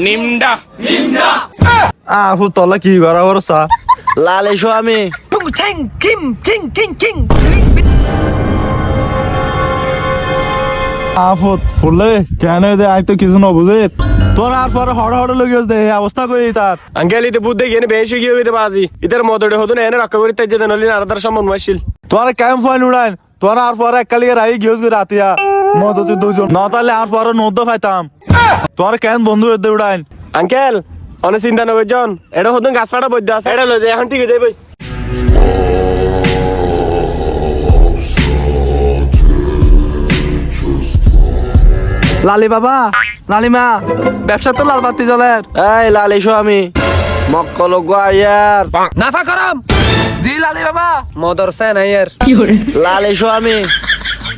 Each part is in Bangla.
নিমডা আফু তলা কি করা বরসা লাল এসো আমি আফু ফুলে কেন দে আই তো কিছু না বুঝে তোর আর পরে হড় হড় লগিস দে এই অবস্থা কই তার আঙ্কেল ইতে বুদ্ধে গিয়ে বেশি গিয়ে হইতে বাজি ইতার মদড়ে হতো না এনে রক্ষা করিতে যেতে নলি আরাদার সম্মান মাইছিল তোর ক্যাম্প ফাইল উড়াইন তোর আর পরে এককালিকে রাই গিয়েস গো রাতিয়া মদতে দুজন না তাহলে আর পরে নদ্দ পাইতাম তোর কেন বন্ধু হতে উড়াইন আঙ্কেল অনেক চিন্তা নগর জন এটা হতো গাছ ফাটা বৈদ্য আছে এটা লয়ে যায় এখন ঠিক আছে ভাই লালি বাবা লালিমা ব্যবসা তো লাল বাতি জ্বলের এই লাল এসো আমি মক্কল গোয়ার নাফা করম জি লালি বাবা মদর সেন আয়ার লাল এসো আমি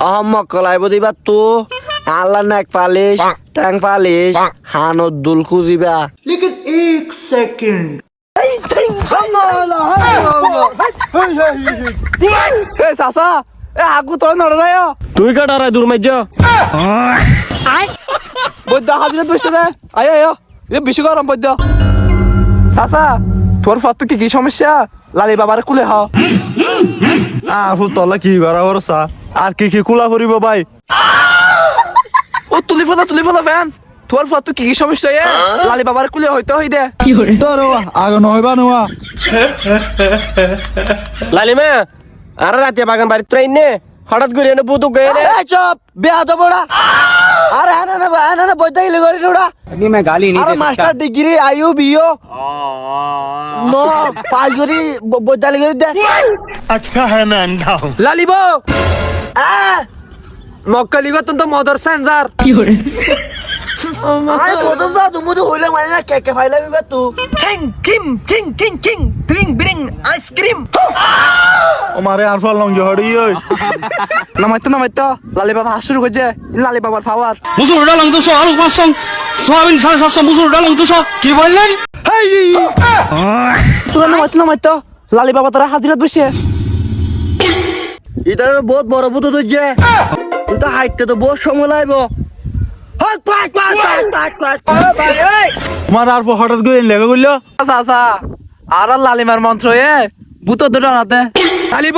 অহম মক্কল আইব দিবা তো আল্লাহ নাক পালিশ ট্যাং পালিশ হানত দুল খুঁজিবা লেকিন 1 সেকেন্ড এ সাসা এ আগু তোর নড়ায় তুই কাটারায় দূর মাইজ বৈদ্য হাজিরত বসে দে আয় আয় এ বেশি গরম বৈদ্য সাসা তোর ফটো কি সমস্যা লালি বাবার কুলে হ আফু তলা কি করা বরসা আর কি কুলা করিব ভাই ও তুলি ফেলা ফ্যান তোর ফটো কি সমস্যা এ লালি বাবার কুলে হইতে হই দে তোর আগে নহইবা নোয়া লালিমা আর রাতে বাগান বাড়ি ট্রেন নে হঠাৎ করে এনে বুতুক গয়ে নে এই চুপ বিয়া তো বড়া আরে আনা বইতে গেলে করে নোড়া अभी मैं गाली नहीं আরে दे सकता মাস্টার ডিগ্রি আইও বিও নো পাঁচরি বইতে গেলে দে লালিব মক্কালি গতন তো মদর সেন্সার আরে প্রথম যা তুমি তো হইলে মানে না কে ফাইলাবি বা তুই আমারে আর ফল লঙ্গি হড়ি ওই নামাইতো লালি বাবা হাসুর করছে লালি বাবার পাওয়ার 무슨 우라랑 두서 아루 봤성 소아빈 살샀어 무슨 우라랑 두서 기벌렌 তোরা নামাইতো লালি বাবা তোরা হাজিরত বসে এটা বহুত বড় বুতো তুইছে কিন্তু হাইটতে তো বহুত সময় লাগবে হাত পাক তোমার আর হঠাৎ করে লেগে গেলো আসা আর লালিমার মন্ত্র এ ভূত দুটো নাতে লালিব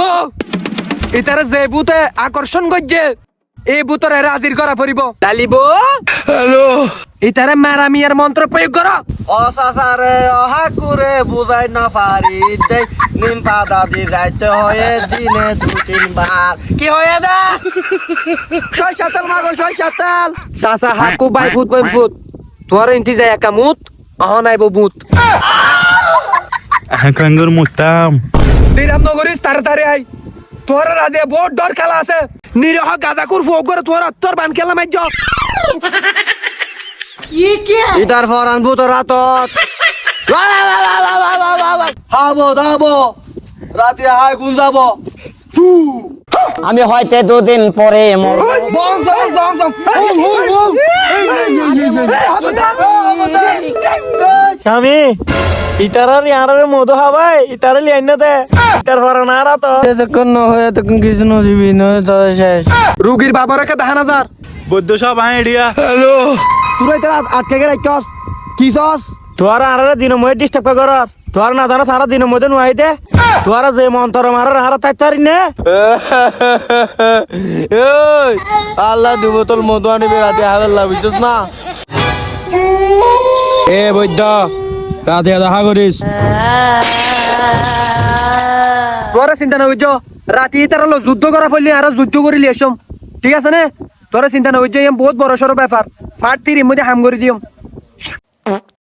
ইতারে যে বুতে আকর্ষণ করছে এই বুতরে হাজির করা পড়িব লালিব হ্যালো ইতারে মেরামিয়ার মন্ত্র প্রয়োগ করো অসাসারে অহা করে বুঝাই না পারি দে নিম পাতা দি যাইতে হয় দিনে 2-3 বার কি হয়ে দা ছয় সাতাল মাগো ছয় সাতাল সাসা হাকু বাই ফুট তোর ইন্টি যায় একা মুত অহন আইব বুত কাঙ্গুর মুতাম বিরাম নগরিস তাড়াতাড়ি আই তোর রাতে বহুত ডর খেলা আছে নিরহ গাজাকুর ফোক করে তোর তোর বান খেলা মাইজ ইটার ফরান বুতো রাতত হাবো দাবো রাতে হাই গুল যাবো আমি হয়তো 2 দিন পরে মরব বম স্বামী ইতারার ইয়ারারে মধু হাবাই ইতারে লিয়াই না দে ইতার ফরান আর তো যতক্ষণ না হয় তখন কিছু নজিবি নয় তো শেষ রুগীর বাবার কে 10,000 বৈদ্য সব আইডিয়া তুই তো আটকে গেলে চস কি চস তোর আর দিন মই ডিস্টার্ব কর তোর না জানা সারা দিন মধ্যে নুয়াই দে তোর যে মন্তর মারার হারা তাইতারি নে আল্লাহ দু বোতল মধু আনিবে রাতে হাজার বুঝছিস না এ বৈদ্য রাতে দেখা করিস তোরা চিন্তা না বুঝছো রাতে তারা যুদ্ধ করা ফেললি আর যুদ্ধ করিলি এসম ঠিক আছে না তোরা চিন্তা না বুঝছো বহুত বড় সড়ো ব্যাপার ফাট তিরির মধ্যে হাম করে দিও